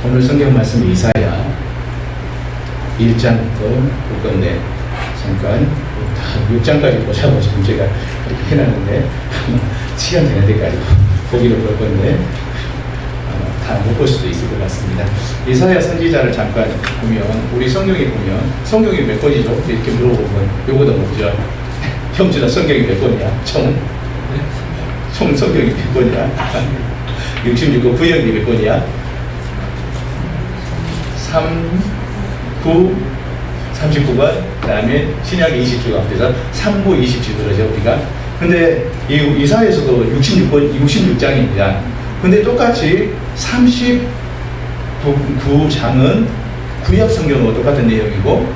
오늘 성경 말씀 이사야 1장부터 볼 건데 잠깐 다 6장까지 보자고 지금 제가 이렇게 해놨는데 시간 되는 데까지 보기로 볼 건데 다 못 볼 수도 있을 것 같습니다. 이사야 선지자를 잠깐 보면 우리 성경에 보면 성경이 몇 권이죠? 이렇게 물어보면 요거도 뭐죠? 형제가 성경이 몇 권이야? 총 성경이 몇 권이야? 66권 구역이 몇 권이야? 39권, 그 다음에 신약이 20주가 앞에서 3부 20주 그러죠, 우리가. 근데 이 이사야에서도 66장입니다. 근데 똑같이 39장은 구약 성경과 똑같은 내용이고,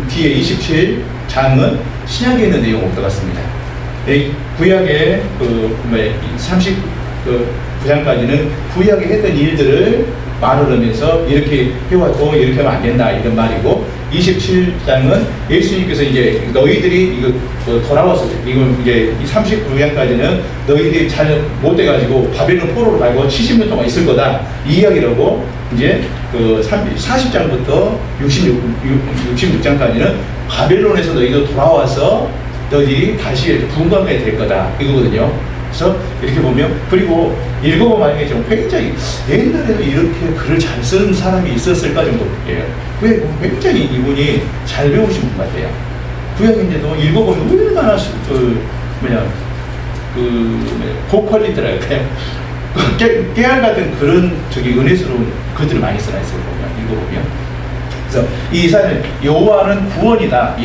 뒤에 27장은 신약에 있는 내용과 똑같습니다. 구약의 39장까지는 구약에 했던 일들을 말을 하면서 이렇게 해왔고 이렇게 하면 안 된다 이런 말이고, 27장은 예수님께서 이제 너희들이 이거 돌아와서 이거 이제 39장까지는 너희들이 잘 못돼가지고 바벨론 포로로 가고 70년 동안 있을 거다 이 이야기라고, 이제 40장부터 66장까지는 바벨론에서 너희도 돌아와서 너희들이 다시 부흥하게 될 거다 이거거든요. 그래서 이렇게 보면, 그리고 읽어보면 만약에 좀 굉장히 옛날에도 이렇게 글을 잘 쓰는 사람이 있었을까 정도예요. 왜 굉장히 이분이 잘 배우신 분 같아요. 구약인데도 읽어보면 얼마나 고퀄리티랄까요? 깨알 같은 그런 은혜스러운 글들을 많이 써놨어요. 읽어보면. 그래서 이 이사야는 여호와는 구원이다.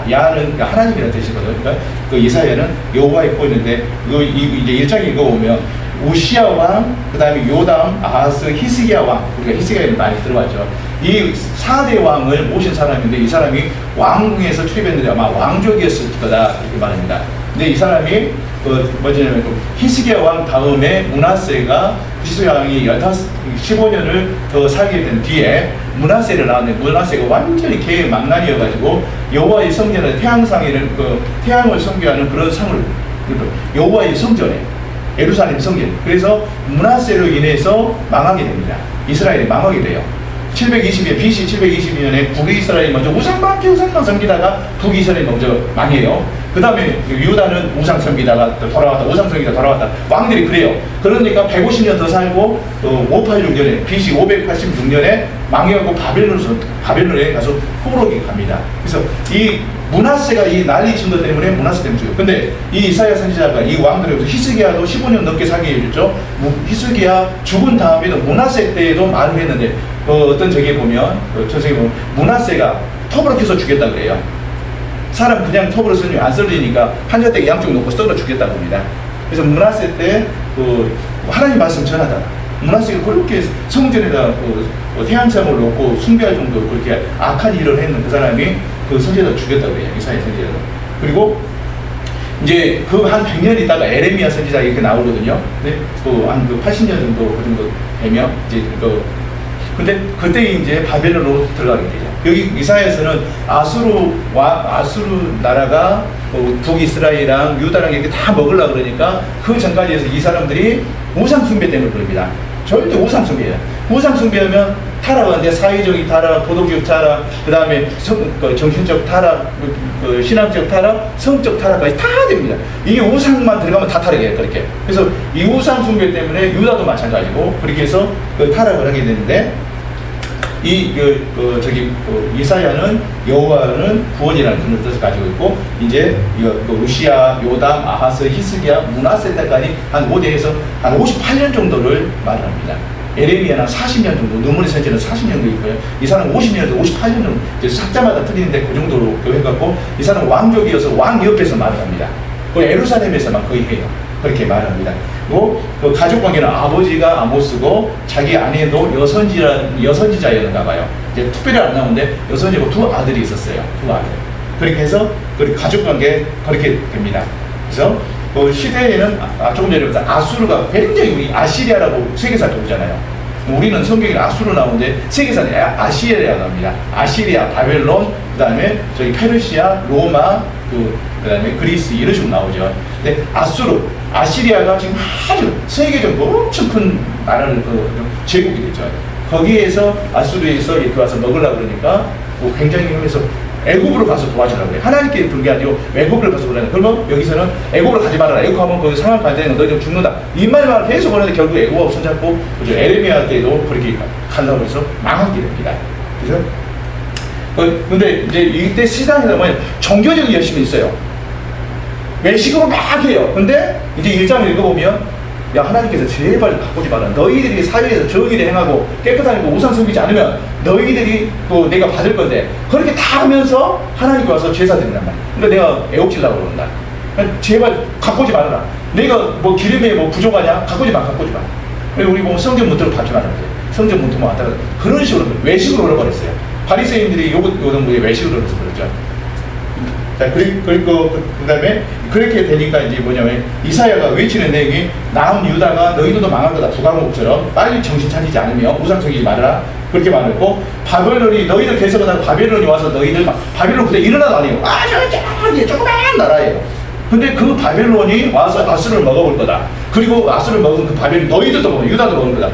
야는 하나님이라는 뜻이거든요. 그러니까 그 이사야는 여호와에 보이는데, 이제 1장 읽어보면 우시야 왕, 그 다음에 요담, 아하스, 히스기야 왕, 우리가 히스기야를 많이 들어봤죠. 이 4대 왕을 모신 사람인데, 이 사람이 왕궁에서 출입했는데 아마 왕족이었을 거다 이렇게 말합니다. 근데 이 사람이 히스기야 왕 다음에 므낫세가, 히스기야 왕이 15년을 더 살게 된 뒤에 므낫세를 낳았는데, 므낫세가 완전히 개망난이어가지고 여호와의 성전에 태양을 섬기하는 그런 상을, 여호와의 성전에 예루살렘 성전, 그래서 므낫세로 인해서 망하게 됩니다. 이스라엘이 망하게 돼요. BC 722년에 북이스라엘이 먼저 우상만 섬기다가 북이스라엘이 먼저 망해요. 그 다음에 유다는 우상 섬기다가 돌아왔다, 우상 섬기다가 돌아왔다. 왕들이 그래요. 그러니까 150년 더 살고 586년에 BC 586년에 망해가고 바벨론에 가서 포로기 갑니다. 그래서 이 므낫세가 이 난리 친 것 때문에 므낫세 때문에 죽어요. 근데 이 이사야 선지자가 이 왕들에서 히스기야도 15년 넘게 살게 해줬죠. 히스기야 죽은 다음에도 므낫세 때에도 말을 했는데, 어떤 저기에 보면 므낫세가 톱으로 켜서 죽였다 그래요. 사람 그냥 톱으로 쓰면 안 썰리니까 판자대기 양쪽 놓고 썰어 죽였다고 합니다. 그래서 므낫세 때 하나님 말씀 전하다가 므낫세가 그렇게 성전에다 태양상을 놓고 숭배할 정도로 그렇게 악한 일을 했는 그 사람이 그 선지자를 죽였다고 해요. 이사야 선지자를. 그리고 이제 한 100년 있다가 에레미야 선지자 이렇게 나오거든요. 근데 한 80년 정도 그 정도 되면 이제 근데 그때 이제 바벨론으로 들어가게 되죠. 여기 이사야에서는 아수르 나라가 북이스라엘이랑 유다랑 이렇게 다 먹으려고 그러니까 그 전까지 해서 이 사람들이 우상숭배 때문에 그럽니다. 절대 우상숭배예요. 우상숭배하면 타락하는데 사회적인 타락, 도덕적 타락, 그 다음에 정신적 타락, 신앙적 타락, 성적 타락까지 다 됩니다. 이게 우상만 들어가면 다 타락해요. 그렇게. 그래서 이 우상숭배 때문에 유다도 마찬가지고 그렇게 해서 타락을 하게 되는데, 이사야는 여호와는 구원이라는 그런 뜻을 가지고 있고, 이제 우시야, 요담, 아하스, 히스기야, 므낫세 때까지 한 5대에서 한 58년 정도를 말을 합니다. 에레미야는 40년 정도, 눈물의 선지는 40년도 있고요. 이 사람은 50년에서 58년 정도, 삭자마다 틀리는데 그 정도로 해갖고, 이 사람은 왕족이어서 왕 옆에서 말을 합니다. 예루살렘에서만 거의 해요. 그렇게 말합니다. 그 가족 관계는 아버지가 아모스고 자기 아내도 여선지자였는가 봐요. 이제 특별히 안 나오는데 여선지고 2 아들이 있었어요. 2 아들. 그렇게 해서 가족 관계 그렇게 됩니다. 그래서 시대에는 조금 전에 아수르가 굉장히, 우리 아시리아라고 세계사를 보잖아요. 우리는 성경에 아수르 나오는데 세계사는 아시리아라고 합니다. 아시리아, 바벨론, 그 다음에 저기 페르시아, 로마, 그 다음에 그리스 이런 식으로 나오죠. 근데 아시리아가 지금 아주 세계적으로 엄청 큰 나라를 제국이 됐죠. 거기에서 아수르에서 이렇게 와서 먹으려고 그러니까 뭐 굉장히 해서 애굽으로 가서 도와주라고 해요. 하나님께 그런 게 아니고 애굽을 가서 그러냐. 그러면 여기서는 애굽으로 가지 말아라. 애굽 하면 그 상황 반대는 너희들 죽는다. 이 말만 계속 하는데 결국 애굽하고 손잡고 에레미야 때도 그렇게 가려고 해서 망하게 됩니다. 그래서 근데 이제 이때 시장에서 뭐냐 종교적인 열심이 있어요. 외식으로 막 해요. 근데 이제 1장을 읽어보면 야 하나님께서 제발 바꾸지 마라. 너희들이 사회에서 정의를 행하고 깨끗하고 우상 섬기지 않으면 너희들이 또 내가 받을 건데 그렇게 다 하면서 하나님께 와서 제사 드린단 말이야. 근데 내가 애옥질라고 그런다. 제발 바꾸지 말아라. 내가 뭐 기름에 뭐 부족하냐? 바꾸지 마. 우리 뭐 성전 문턱을 밟지 말아야 돼. 성전 문턱만 왔다가 그런 식으로 외식으로 흘러버렸어요. 바리새인들이 요런 거에 외식으로 흘러서 그러죠. 자, 그리고 그 다음에 그렇게 되니까 이제 뭐냐면 이사야가 외치는 내용이 남은 유다가 너희들도 망할 거다. 북왕국처럼 빨리 정신 차리지 않으며 우상 섬기지 말아라. 그렇게 말했고 바벨론이 너희들 계속은 하고 바벨론이 와서 너희들 바벨론 그때 일어나도 아니에요. 저기 조그만 나라예요. 근데 그 바벨론이 와서 아수르를 먹어볼 거다. 그리고 아수르를 먹은 그 바벨론 너희들도 먹어 유다도 먹을 거다.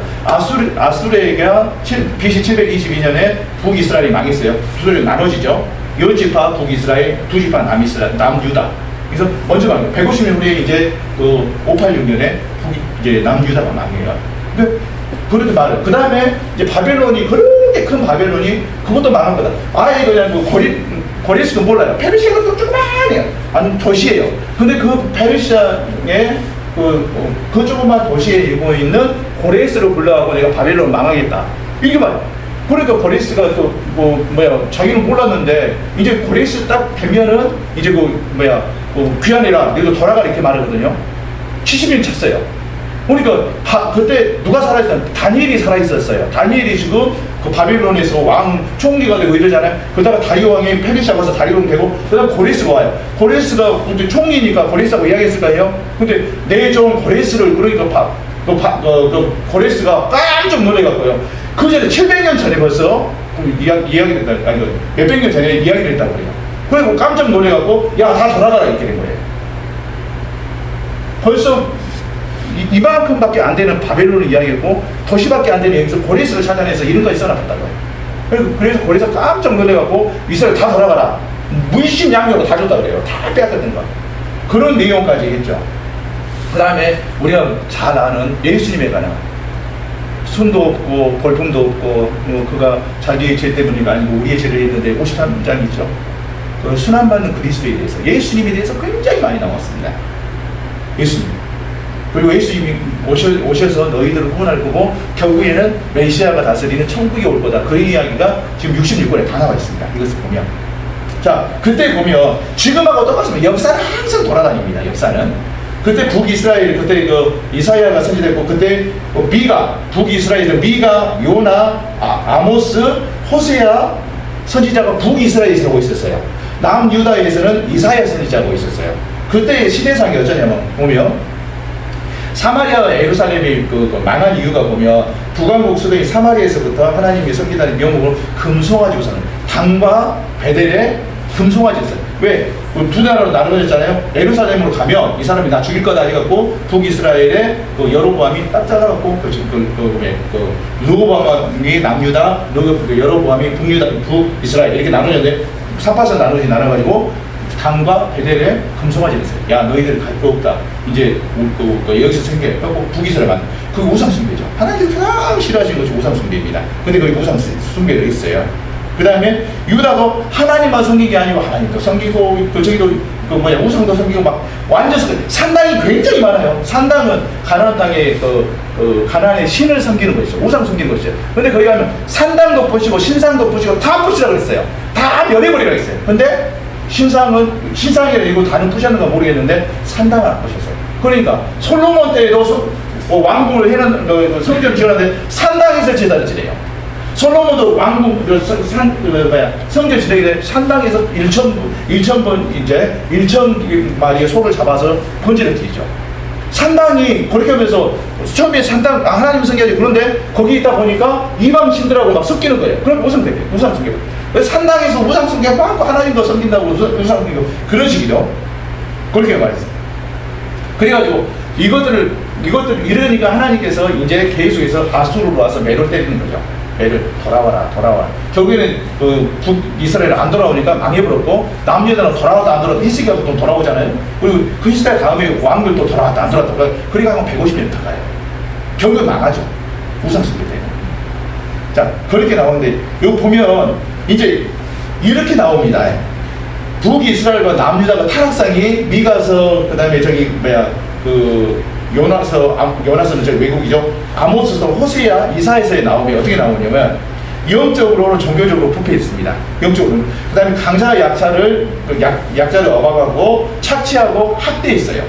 아수르가 BC 722년에 북이스라엘이 망했어요. 두 소리 나눠지죠. 요 지파 북이스라엘, 두 지파 남이스라엘, 남유다. 그래서 먼저 망해요. 150년 후에 이제 그 586년에 이제 남유다가 망해요. 근데 그렇게 말해요. 그 다음에 이제 바벨론이 그렇게 큰 바벨론이 그것도 망한 거다. 아예 그냥 뭐 고레스도 몰라요. 페르시아가 또 조그만해요. 아니 도시예요. 근데 그 페르시아의 그 조그만 도시에 있고 있는 고레스를 불러가고 내가 바벨론 망하겠다. 이게 말이에요. 그러니까 고레스가 자기는 몰랐는데 이제 고레스 딱 되면은 이제 귀환해라 너희도 돌아가라 이렇게 말하거든요. 70년 찼어요. 그러니까 그때 누가 살아있었어요? 다니엘이 살아있었어요. 다니엘이 지금 그 바빌론에서 왕 총리가 되고 이러잖아요. 그러다가 다리오 왕이 페르시아 가서 다리오 왕 되고 그다음 고레스가 와요. 고레스가 근데 총리니까 고레스하고 이야기했을 거예요. 근데 내종 고레스를 그러니까 고레스가 깜짝 놀래갖고요. 그 전에 700년 전에 벌써 이야기를 했다. 아니 몇백 년 전에 이야기를 했다고 그래요. 그리고 깜짝 놀래갖고 야 다 돌아가라 이렇게 된 거예요. 벌써 이만큼밖에 안 되는 바벨론을 이야기했고 도시밖에 안 되는 여기서 고레스를 찾아내서 이런 거 써놨다고요. 그래서 고레스가 깜짝 놀래갖고 이스라엘 다 돌아가라. 물심양면으로 다 줬다 그래요. 다 빼앗겼던 거. 그런 내용까지 했죠. 그 다음에 우리가 잘 아는 예수님에 관한 순도 없고 볼품도 없고 그가 자기의 죄 때문이가 아니고 우리의 죄를 했는데 53장 있죠. 그 순환받는 그리스도에 대해서 예수님에 대해서 굉장히 많이 나왔습니다. 예수님. 그리고 예수님이 오셔서 너희들을 구원할 거고 결국에는 메시아가 다스리는 천국에 올 거다. 그 이야기가 지금 66권에 다 나와 있습니다. 이것을 보면. 자, 그때 보면 지금하고 똑같습니다. 역사는 항상 돌아다닙니다. 역사는. 그때 북이스라엘, 그때 그 이사야가 선지됐고 그때 북이스라엘, 미가, 요나, 아모스, 호세아 선지자가 북이스라엘에서 하고 있었어요. 남유다에서는 이사야 선지자가 하고 있었어요. 그때 시대상이 어쩌냐면 보면 사마리아와 예루살렘이 망한 이유가 보면 북왕국 수도인 사마리아에서부터 하나님이 섬기다는 명목으로 금송아지고서는 당과 베델에 금송아지 있어요. 왜? 두 나라로 나눠졌잖아요. 예루살렘으로 가면 이 사람이 나 죽일 거다 해갖고 북이스라엘의 여로보암이 딱 잘라갖고 르호보암이 남유다, 여로보암이 북유다, 북이스라엘 이렇게 나눠졌는데 3파선 나눠가지고 당과 베델에 금송아지를 했어요. 야 너희들 갈 거 없다. 이제 여기서 생겨. 그래갖고 북이스라엘 만 그 우상숭배죠. 하나님이 가장 싫어하시는 것이 우상숭배입니다. 근데 거기 우상숭배가 있어요. 그 다음에 유다도 하나님만 섬기기 아니고 하나님도 섬기고 저기도 우상도 섬기고 막 완전 산당이 굉장히 많아요. 산당은 가나안 땅에 가나안의 신을 섬기는 것이죠. 우상 섬기는 것이죠. 근데 거기 가면 산당도 부시고 신상도 부시고 다 부시라고 했어요. 다 멸해버리라고 했어요. 근데 신상이라 이거 다른 부셨는가 모르겠는데 산당을 안 부셨어요. 그러니까 솔로몬 때에도 왕궁을 해놓은 성전 지어놨는데 산당에서 제사를 지내요. 솔로몬도 왕궁 성전 지내기 산당에서 1,000마리의 소를 잡아서 번제를 드리죠. 산당이 그렇게 하면서 처음에 산당 하나님 섬겨야지. 그런데 거기 있다 보니까 이방 신들하고 막 섞이는 거예요. 그럼 우상 섬겨. 산당에서 우상 섬겨 많고 하나님도 섬긴다고 우상 섬기고 그런 식이죠. 그렇게 말했어요. 그래가지고 이것들 이러니까 하나님께서 이제 계속해서 아수르로 와서 매를 때리는 거죠. 매를 돌아와라. 결국에는 그 북이스라엘 안 돌아오니까 망해버렸고 남유다는 돌아왔다 안 돌아왔다 히스기야도 또 돌아오잖아요. 그리고 그 시대 다음에 왕들도 돌아왔다 안 돌아왔다. 그러니까 한 150년 더 가요. 결국에 망하죠. 우상숭배 때문에. 자, 그렇게 나오는데 여기 보면 이제 이렇게 나옵니다. 북이스라엘과 남유다가 타락상이 미가서 그다음에 저기 요나서는 저기 외국이죠. 아모스서 호세아 이사야서에 나오면 어떻게 나오냐면 영적으로는 종교적으로 부패했습니다. 영적으로는. 그다음에 강자와 약자를 업어가고 착취하고 학대했어요.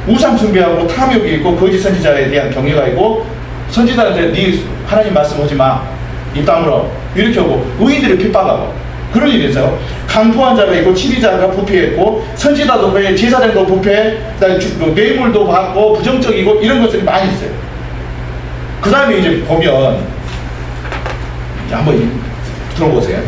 우상 숭배하고 탐욕이 있고 거짓 선지자에 대한 경외가 있고 선지자한테 네 하나님 말씀하지 마. 입 다물어. 이렇게 하고 의인들을 핍박하고 그런 일이 있어요. 강포한 자가 있고 치리자가 부패했고 선지자도 부패, 제사장도 부패, 뇌물도 받고 부정적이고 이런 것들이 많이 있어요. 그 다음에 이제 보면 한번 들어보세요.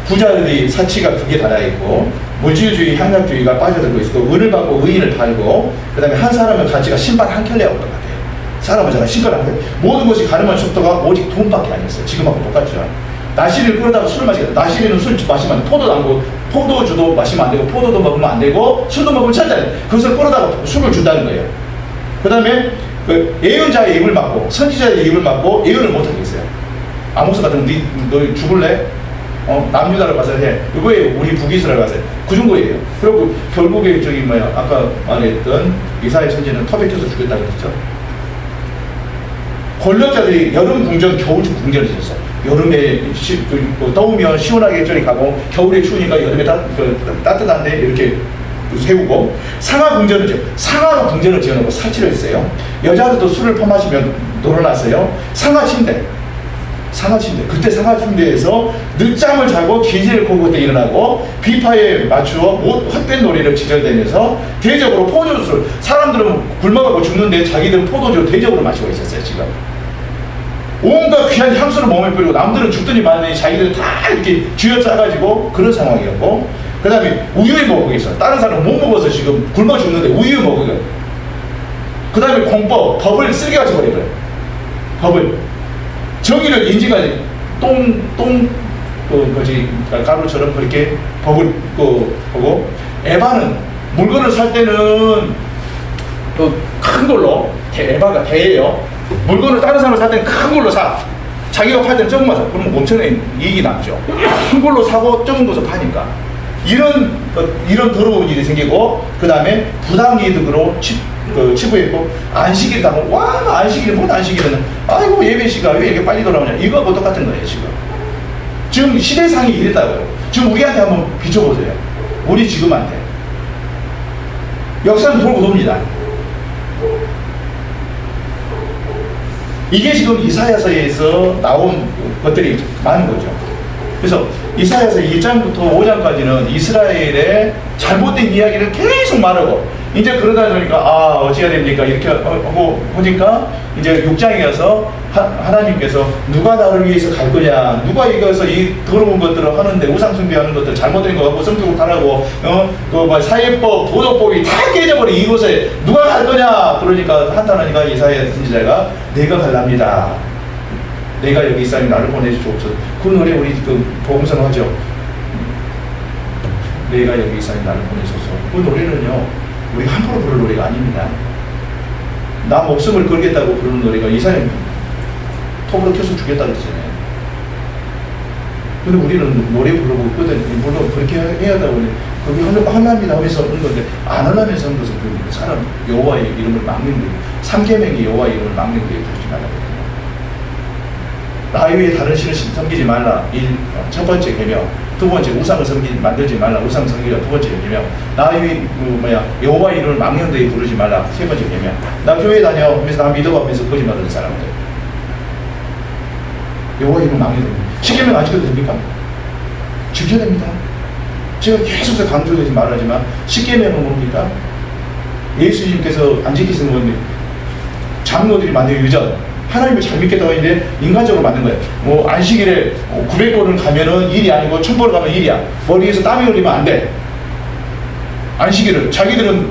부자들이 사치가 크게 달아있고 물질주의, 향락주의가 빠져들고 있고 은을 받고 의인을 팔고 그 다음에 한 사람의 가치가 신발 한 켤레와 같은 것 같아요. 사람은 제가 신발 한 켤레 모든 것이 가늠한 척도가 오직 돈밖에 아니었어요. 지금하고 똑같죠. 나시리를 끌어다가 술을 마시겠다. 나시리는 술 마시면 포도도 안 되고 포도주도 마시면 안 되고 포도도 먹으면 안 되고 술도 먹으면 천잔. 그것을 끌어다가 술을 준다는 거예요. 그 다음에 그 예언자의 입을 막고 선지자의 입을 막고 예언을 못하겠어요. 아모스 같은 너 죽을래? 남유다를 가서 해. 이거에 우리 북이스라엘 가서 해. 그 정도예요. 그리고 결국에 저기 아까 말했던 이사야 선지는 터벅혀서 죽였다고 했죠. 권력자들이 여름 궁전, 겨울 궁전을 지었어. 여름에 더우면 시원하게 저리 가고 겨울에 추우니까 여름에 따뜻한데 이렇게 세우고 상하 궁전을 상하로 궁전을 지어놓고 사치를 했어요. 여자들도 술을 퍼마시면 놀아놨어요. 상하 침대 그때 상하 침대에서 늦잠을 자고 기지를 고고 때 일어나고 비파에 맞추어 헛된 놀이를 지절대면서 대적으로 포도주를 사람들은 굶어가고 죽는데 자기들은 포도주를 대적으로 마시고 있었어요. 지금 온갖 귀한 향수를 몸에 뿌리고 남들은 죽더니 마더니 자기들은 다 이렇게 쥐어짜가지고 그런 상황이었고 그 다음에 우유에 먹고 있어. 다른 사람은 못 먹어서 지금 굶어 죽는데 우유에 먹어요. 그 다음에 법을 쓸개같이 버려버려요. 법을 정의를 인지까지 가루처럼 그렇게 법을 보고 에바는 물건을 살 때는 큰 걸로 에바가 대예요. 물건을 다른 사람을 살 때는 큰 걸로 사. 자기가 팔 때는 적은 거 사. 그러면 엄청난 이익이 남죠. 큰 걸로 사고 적은 것을 파니까. 이런 더러운 일이 생기고 그 다음에 부당이득으로 치부했고 안식일 당하고 와 안식일 뭔 안식일은 아이고 예배시가 왜 이렇게 빨리 돌아오냐 이거하고 똑같은 거예요. 지금 시대상이 이랬다고요. 지금 우리한테 한번 비춰보세요. 우리 지금한테 역사는 돌고 돕니다. 이게 지금 이사야서에서 나온 것들이 많은 거죠. 그래서 이사야서 1장부터 5장까지는 이스라엘의 잘못된 이야기를 계속 말하고 이제 그러다 보니까 어찌해야 됩니까 이렇게 하고 보니까 이제 6장에 가서 하나님께서 누가 나를 위해서 갈 거냐, 누가 이거서 이 더러운 것들을 하는데 우상 숭배하는 것들 잘못된 거 갖고 성적으로 타라고 사회법 도덕법이 다 깨져버린 이곳에 누가 갈 거냐. 그러니까 한탄하니까 이사야 선지자가 내가 갈랍니다. 내가 여기 있사니 나를 보내주옵소서. 그 노래 우리 복음서는 하죠. 내가 여기 있사니 나를 보내소서. 그 노래는요 우리 함부로 부를 노래가 아닙니다. 나 목숨을 걸겠다고 부르는 노래가 이사야 톱으로 켜서 죽였다고 했잖아요. 근데 우리는 노래 부르고 물론 그렇게 해야 한다고 그게 하려합니다 하면서 하는 건데 안 하려면서 하는 것은 그 사람 여호와의 이름을 막는 거예요. 3계명이 여호와의 이름을 막는 거예요. 그러지 말라고. 나 외에 다른 신을 섬기지 말라. 첫 번째 계명. 두 번째 우상을 만들지 말라. 우상 섬기라. 두 번째 계명. 나 외에 여호와의 이름을 막는 데에 부르지 말라. 세 번째 계명. 나 교회 다녀 하면서 나 믿어가면서 거짓말하는 사람들. 여호와의 이름을 막는 데. 10계명 안 지켜도 됩니까? 지켜야 됩니다. 제가 계속 강조해서 말하지만 10계명은 뭡니까? 예수님께서 안 지키시는 건데 장로들이 만든 유전. 하나님을 잘 믿겠다고 했는데 인간적으로 만든 거예요. 안식일에 900번을 가면은 일이 아니고 1000번을 가면 일이야. 머리에서 땀이 흘리면 안 돼. 안식일을 자기들은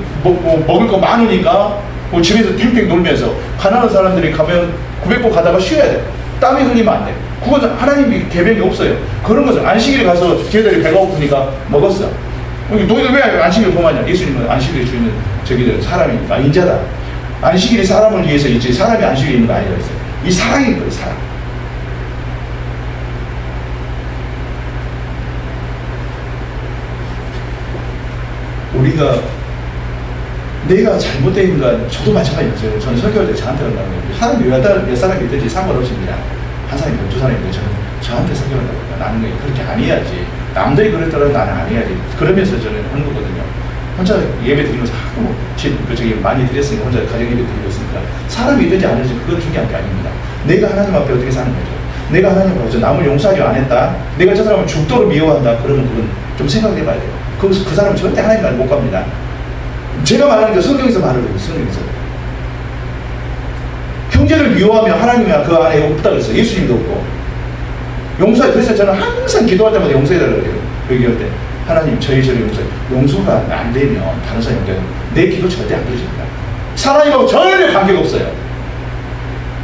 먹을 거 많으니까 뭐 집에서 탱탱 놀면서 가난한 사람들이 가면 900보 가다가 쉬어야 돼. 땀이 흘리면 안 돼. 그건 하나님이 계획이 없어요. 그런 것은 안식일에 가서 쟤들이 배가 고프니까 먹었어. 너희들 왜 안식일을 범하냐? 예수님은 안식일을 주는 저기들 사람이니까 인자다. 안식일이 사람을 위해서 있지 사람이 안식일에 있는 거 아니라 했어요. 이 사랑인 거예요, 사랑. 우리가 내가 잘못된가 저도 마찬가지였어요. 저는 설교할 때 저한테 한다고 해요. 사람이 몇 사람이 있든지 상관없습니다. 한 사람이든 두 사람이든 저한테 설교한다고 해요. 나는 그렇게 안 해야지. 남들이 그랬더라도 나는 안 해야지. 그러면서 저는 하는 거거든요. 혼자 예배 드리면서 하고 많이 드렸으니까 혼자 가정 예배 드리고 있으니까 사람이 있든지 안 있든지 그건 중요한 게 아닙니다. 내가 하나님 앞에 어떻게 사는 거죠. 내가 하나님 앞에 남을 용서하지 안 했다. 내가 저 사람을 죽도록 미워한다. 그러면 그건 좀 생각해 봐야 돼요. 그 사람은 절대 하나님 나라에 못 갑니다. 제가 말하는 게 성경에서 말을 해요. 성경에서. 형제를 미워하면 하나님이 그 안에 없다 그랬어요. 예수님도 없고. 용서해. 그래서 저는 항상 기도할 때마다 용서해달라고 해요. 얘기할 때. 하나님 저를 용서해. 용서가 안 되면 다른 사람 용서해. 내 기도 절대 안 들어집니다. 하나님하고 전혀 관계가 없어요.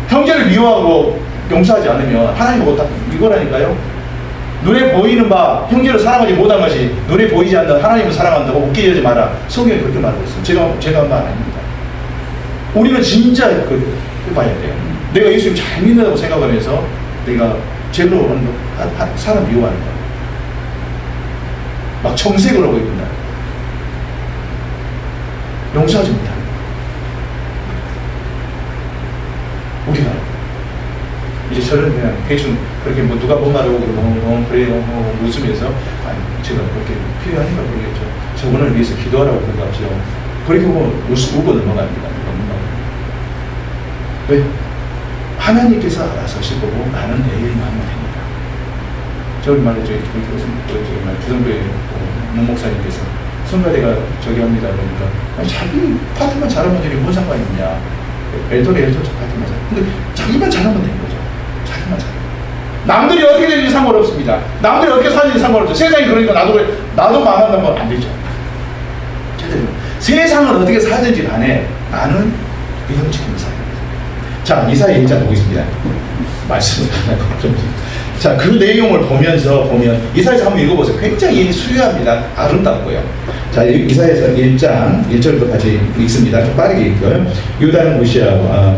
형제를 미워하고 용서하지 않으면 하나님하고 다 이거라니까요. 눈에 보이는 바 형제를 사랑하지 못한 것이 눈에 보이지 않는 하나님을 사랑한다고 웃기게 하지 마라. 성경이 그렇게 말하고 있어요. 제가 한 말 아닙니다. 우리는 진짜 봐야 돼요. 내가 예수님 잘 믿는다고 생각하면서 내가 제대로 하는 거, 사람 미워하는 거. 막 정색을 하고 있구나. 용서하지 못하는 거. 우리가 이제 저는 그냥 대충 그렇게 뭐 누가 뭔 말하고 그러고 그래요 웃으면서 아니 제가 그렇게 필요하니까 모르겠죠. 저분을 위해서 기도하라고 그런가 보죠. 그렇게 보면 웃고 넘어갑니다. 왜? 하나님께서 알아서 하실 거고 나는 내 일만 하면 됩니다. 저기 말이죠. 주성교회 목사님께서 성가대가 저기 합니다. 그러니까 자기 파트만 잘하면 되니 뭔 상관이 있냐. 엘토 파트만 잘. 근데 자기만 잘하면 되는 거죠. 자기만 잘. 남들이 어떻게 되는지 상관없습니다. 남들이 어떻게 사는지 상관없죠. 세상이 그러니까 나도 망한다면 안 되죠. 세상을 어떻게 살든지 간에 나는 믿음 지키는 사람입니다. 자, 이사야 1장 보겠습니다. 말씀을 좀. 자, 그 내용을 보면 이사야서 한번 읽어보세요. 굉장히 수려합니다. 아름답고요. 자, 이사야서 1장 1절부터 같이 읽습니다. 좀 빠르게 읽고요. 유다는 우시아와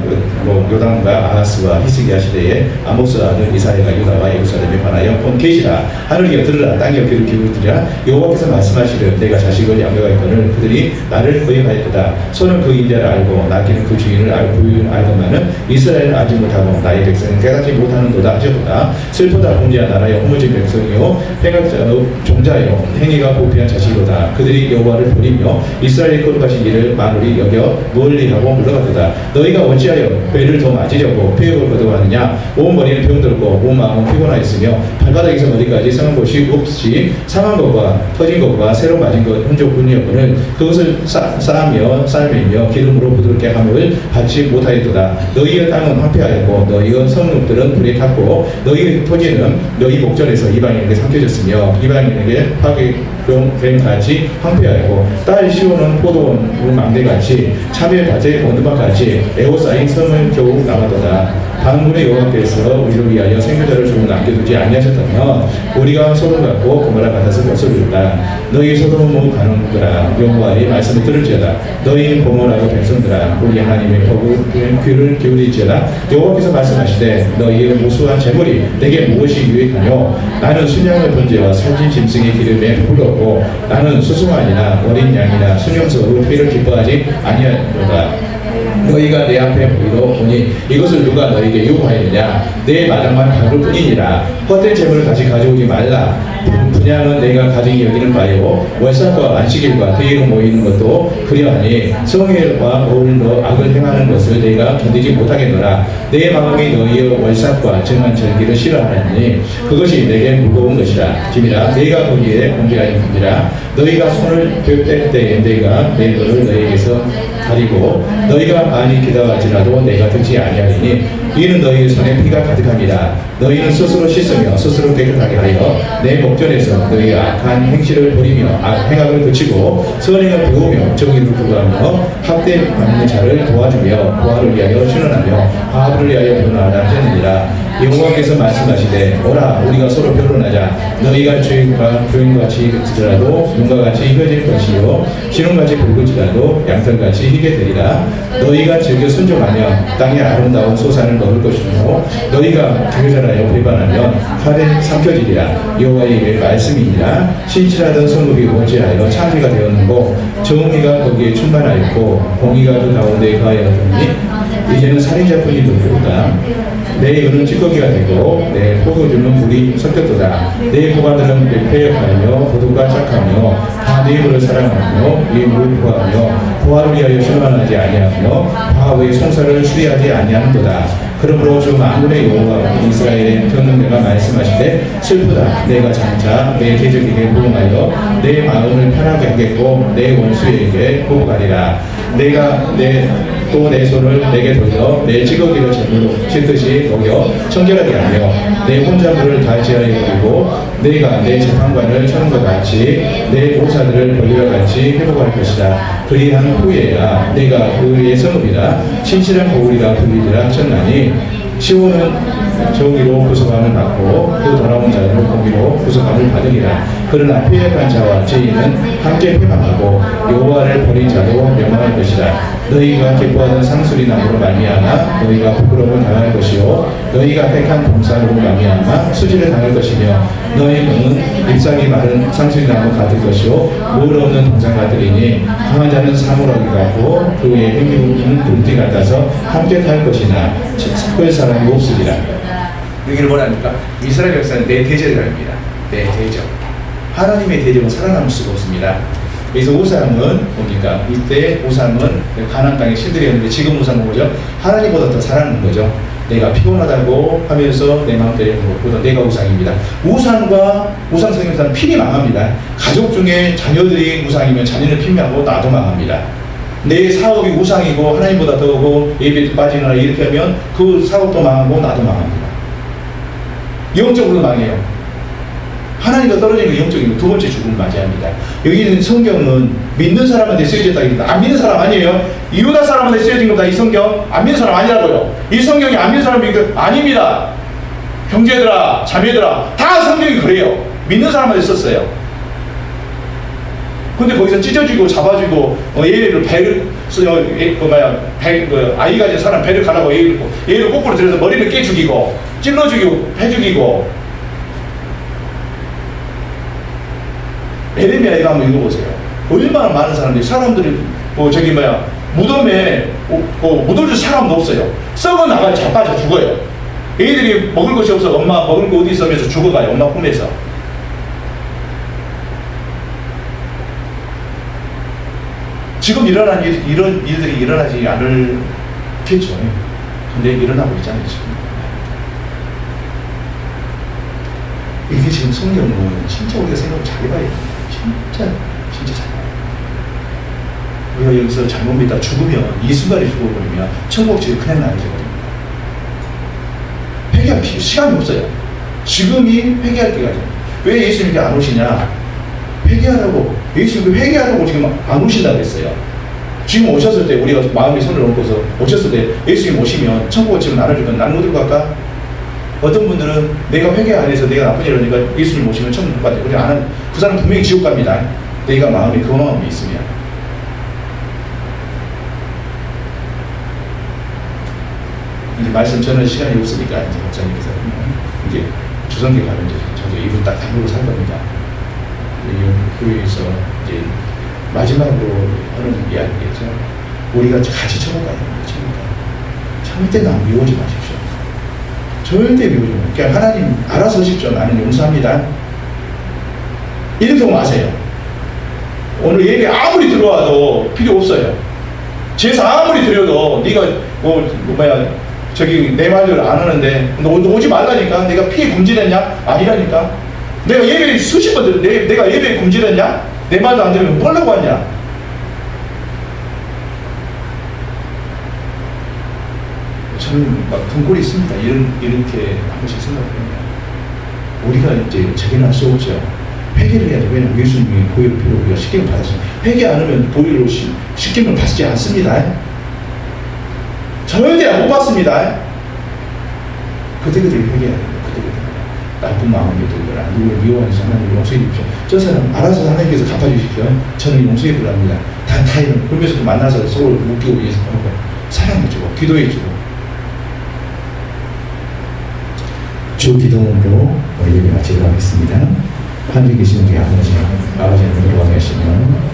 요담과 아하스와 히스기야 시대에 아모스 아들 이사야가 유다와 예루살렘에 관하여 본 계시라. 하늘이여 들으라. 땅이여 귀를 기울이라. 여호와께서 말씀하시되 내가 자식을 양육하였거늘 그들이 나를 거역하였도다. 소는 그 인자를 알고 낚이는 그 주인을 알고만은 이스라엘은 알지 못하고 나의 백성은 깨닫지 못하는도다 하셨도다. 슬프다. 공지한 나라의 허무진 백성이요 행악자 종자요 행위가 보피한 자식이로다. 그들이 여호와를 버리며 이스라엘의 거룩하신 일을 만홀히 여겨 멀리하고 물러가도다. 너희가 어찌하여 배를 더 맞으려고 폐역을 거듭하느냐. 온 머리는 병들었고 온 마음은 피곤하였으며 발바닥에서 머리까지 상한 곳이 없이 상한 것과 터진 것과 새로 맞은 것 흔적뿐이었거늘 그것을 삶이며 기름으로 부드럽게 함을 받지 못하였도다. 너희의 땅은 황폐하였고 너희의 성읍들은 불에 탔고 너희의 토지는 너희 목전에서 이방인에게 삼켜졌으며 이방인에게 파괴됨같이 황폐하였고 딸 시온은 포도원 망대같이 참외 밭의 원두막같이 에워싸인 섬은 겨우 남았도다. 방문의 여호와께서 우리를 위하여 생존자를 조금 남겨두지 아니하셨다면 우리가 소돔 같고 고모라 같아서 멸소리로다. 너희 소돔 가는들아 여호와의 말씀을 들을지어다. 너희 고모라고 백성들아 우리 하나님의 법을 귀를 기울일지어다. 여호와께서 말씀하시되 너희의 무수한 재물이 내게 무엇이 유익하뇨. 나는 순양의 번제와 살찐 짐승의 기름에 불렀고 나는 수송아지나 어린 양이나 순염소로 피를 기뻐하지 아니하노라. 너희가 내 앞에 보이니 이것을 누가 너희에게 요구하였느냐. 내 마당만 박을 뿐이니라. 헛된 재물을 다시 가져오지 말라. 분양은 내가 가증히 여기는 바요 월삭과 안식일과 대의로 모이는 것도 그려하니 성일과 어울러 악을 행하는 것을 내가 견디지 못하겠노라. 내 마음이 너희의 월삭과 정한 절기를 싫어하니 그것이 내게 무거운 것이라. 짐이라 내가 거기에 공개하는 분이라. 너희가 손을 뺄 때에 내가 내 너를 너희에게서 가리고 너희가 많이 기도하지라도 내가 듣지 아니하리니 이는 너희 손에 피가 가득합니다. 너희는 스스로 씻으며 스스로 깨끗하게 하여 내 목전에서 너희 악한 행실을 버리며 행악을 그치고 선행을 배우며 정의를 구하며 학대받는 자를 도와주며 보아를 위하여 신원하며 과부를 위하여 변호하라 하셨느니라. 여호와께서 말씀하시되 오라 우리가 서로 변론하자. 너희가 주인같이 듣지라도 눈과 같이 휘어질 것이요 신혼같이 붉을지라도 양털같이 희게 되리라. 너희가 즐겨 순종하며 땅의 아름다운 소산을 먹을 것이며 너희가 교절하여 배반하면 칼에 삼켜지리라. 여호와의 입의 말씀이니라. 신실하던 성읍이 어찌하여 창기가 되었는고 정의가 거기에 충만하였고 공의가 그 가운데 거하였더니 이제는 살인자뿐이 누구보다 내 은은 찌꺼기가 되고 내 포도주는 물이 섞였도다. 내 고관들은 패역하며 도둑과 착하며 다 내 입을 사랑하며 이 물을 구하며 보아를 위하여 실망하지 아니하며 바하의 송사를 수리하지 아니하는도다. 그러므로 주 만군의 여호와 이스라엘의 전능자가 말씀하시되 슬프다. 내가 장차 내 대적에게 부응하여 내 마음을 편하게 하겠고 내 원수에게 보복하리라. 내가 내 손을 내게 돌려 내 찌꺼기를 제물로 씻듯이 먹여 청결하게 하며 내 혼자물을 다 제하여 버리고 내가 내 재판관을 쳐는 것 같이 내 오사들을 벌리와 같이 회복할 것이다. 그리한 후에야 내가 그의 성읍이라 신실한 거울이라 불리리라 하셨나니 시온은 정의로 구속함을 받고 그 돌아온 자는 공의로 구속함을 받으리라. 그러나 패역한 자와 죄인은 함께 회방하고 여호와를 버린 자도 멸망할 것이다. 너희가 기뻐하던 상수리 나무로 말미암아 너희가 부끄러움을 당할 것이요 너희가 택한 동산으로 말미암아 수지를 당할 것이며 너희는 잎사귀 마른 상수리 나무 같을 것이요 물 없는 동산 같으리니 강한 자는 사물하기 같고 그의 행위는 불띠 같아서 함께 탈 것이나 섞을 사람이 없으리라. 여기를 뭐랍니까? 이스라엘 역사는 내 대적이랍니다. 내 대적. 하나님의 대적은 살아남을 수가 없습니다. 그래서 우상은 뭡니까? 이때 우상은 가나안 땅의 신들이었는데 지금 우상은 뭐죠? 하나님보다 더 잘하는 거죠. 내가 피곤하다고 하면서 내 마음대로 하는 것보다 내가 우상입니다. 우상과 우상성경사는 필히 망합니다. 가족 중에 자녀들이 우상이면 자녀는 필요하고 나도 망합니다. 내 사업이 우상이고 하나님보다 더고 예배도 빠지거나 이렇게 하면 그 사업도 망하고 나도 망합니다. 영적으로 망해요. 하나님과 떨어지는 게 영적인 두 번째 죽음을 맞이합니다. 여기는 성경은 믿는 사람한테 쓰여졌다. 안 믿는 사람 아니에요. 이유다 사람한테 쓰여진 겁니다. 이 성경 안 믿는 사람 아니라고요. 이 성경이 안 믿는 사람이 아닙니다. 형제들아 자매들아 다 성경이 그래요. 믿는 사람한테 썼어요. 근데 거기서 찢어지고 잡아주고 얘를 배를 아이 가진 사람 배를 가라고 얘를 거꾸로 들여서 머리를 깨 죽이고 찔러 죽이고 해 죽이고. 에레미야에 한번 읽어보세요. 얼마나 많은 사람들이 무덤에 묻어줄 사람도 없어요. 썩어 나가야 자빠져 죽어요. 애들이 먹을 것이 없어. 엄마 먹을 거 어디 있어 하면서 죽어가요. 엄마 품에서. 지금 일어난 이런 일들이 일어나지 않을겠죠. 근데 일어나고 있잖아요. 지금. 이게 지금 성경은 진짜 우리가 생각을 잘 해봐야 돼요. 진짜 잘 봐요. 우리가 여기서 잘못 믿다 죽으면 이 순간에 죽어버리면 천국 지금 그냥 나가져버립니다. 회개할 시간이 없어요. 지금이 회개할 때가 아니에요. 왜 예수님이 안 오시냐? 회개하라고. 예수님이 회개하라고 지금 안 오신다고 했어요. 지금 오셨을 때 우리가 마음에 손을 얹고서 오셨을 때 예수님 오시면 천국을 지금 나눠주면 나는 어디로 갈까? 어떤 분들은 내가 회개 안 해서 내가 나쁜 일을 하니까 예수님 오시면 천국 못 가죠. 안 하는 그 사람 분명히 지옥 갑니다. 내가 마음에 그 마음이 있으면. 이제 말씀 전할 시간이 없으니까 이제 목사님께서 이제 조선교 가면 이제 저도 이분 딱 담그고 살 겁니다. 교회에서 이제 마지막으로 하는 이야기겠죠. 우리가 같이 천국 가야 됩니다. 천국 가야. 절대 남 미워지 마십시오. 절대 미워지 마십시오. 그냥 하나님 알아서 하십시오. 나는 용서합니다. 이렇게 마세요. 오늘 예배 아무리 들어와도 필요 없어요. 제사 아무리 드려도 네가 내 말을 안 하는데 너 오지 말라니까. 내가 피해 금지됐냐? 아니라니까. 내가 예배 수십 번 내가 예배 금지됐냐? 내 말도 안 들으면 뭐 하려고 하냐? 저는 막 등골이 있습니다. 이렇게 한 번씩 생각합니다. 우리가 이제 적용할 수 없죠. 회개를 해야 돼. 왜냐하면 예수님이 보혈을 피로 우리가 십계명 받았습니다. 회개 안 하면 보혈로 십계명을 받지 않습니다. 절대 못 받습니다. 그때그때 회개해야 돼요. 그때그때. 나쁜 마음이 들거나 누구를 미워해서 하나님 용서해 주십시오. 저 사람 알아서 하나님께서 갚아주십시오. 저는 용서해 부랍니다. 다 타이는 그러면서도 만나서 서로 묶이고 위해서 하고 사랑해주고 기도해주고 주 기도문으로 우리 예배 마치도록 하겠습니다. 하늘에 계시는 우리 아버지, 아버지의 이름으로 원하시며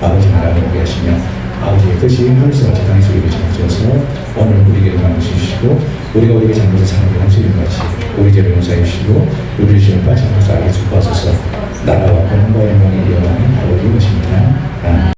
아버지 나라를 오게 하시며 아버지의 뜻이 하늘에서 같이 땅에서 이루어져 주셔서 오늘 우리에게 응답을 주시고 우리가 우리에게 잘못을 사랑하게 용서해 주시고 우리 죄를 용서해 주시고 우리를 죄를 빠진 것을 알게 주옵소서. 나라와 권능과 영광이 영원히 아버지 것입니다. 아멘.